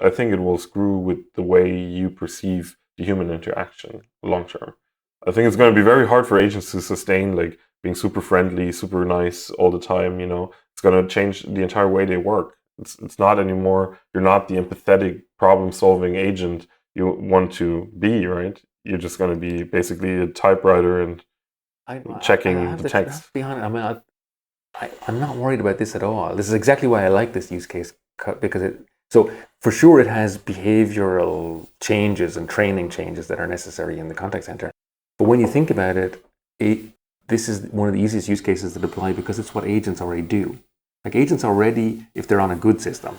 I think it will screw with the way you perceive the human interaction long term. I think it's going to be very hard for agents to sustain like being super friendly, super nice all the time. It's going to change the entire way they work. It's not anymore. You're not the empathetic problem solving agent you want to be, right? You're just going to be basically a typewriter and I checking have the to, I have text. to be honest. I mean, I'm not worried about this at all. This is exactly why I like this use case because so for sure it has behavioral changes and training changes that are necessary in the contact center. But when you think about it, this is one of the easiest use cases to deploy because it's what agents already do. Like agents already, if they're on a good system,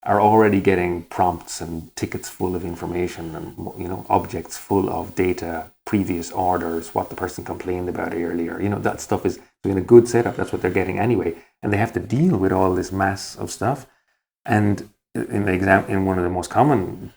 are already getting prompts and tickets full of information and objects full of data, previous orders, what the person complained about earlier. That stuff is in a good setup. That's what they're getting anyway, and they have to deal with all this mass of stuff. And in one of the most common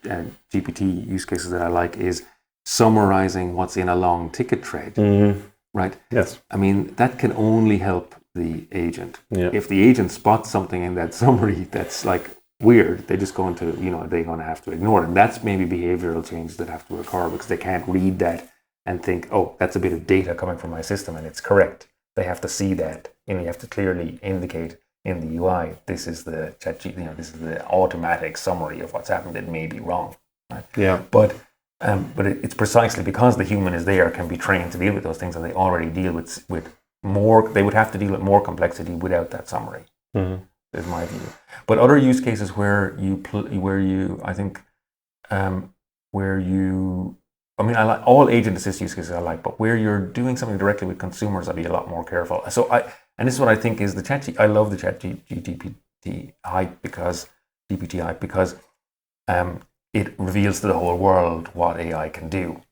GPT use cases that I like is summarizing what's in a long ticket thread. Mm-hmm. Right? Yes. I mean, that can only help the agent. Yeah. If the agent spots something in that summary that's like weird, they're just going to, they're going to have to ignore it. And that's maybe behavioral changes that have to occur because they can't read that and think, oh, that's a bit of data coming from my system and it's correct. They have to see that. You have to clearly indicate in the UI, this is the this is the automatic summary of what's happened. It may be wrong. Right? Yeah. But it's precisely because the human is there, can be trained to deal with those things, and they already deal with more. They would have to deal with more complexity without that summary. Mm-hmm. Is my view. But other use cases where I mean, I like all agent assist use cases I like, but where you're doing something directly with consumers, I'd be a lot more careful. And this is what I think is I love the ChatGPT hype because it reveals to the whole world what AI can do.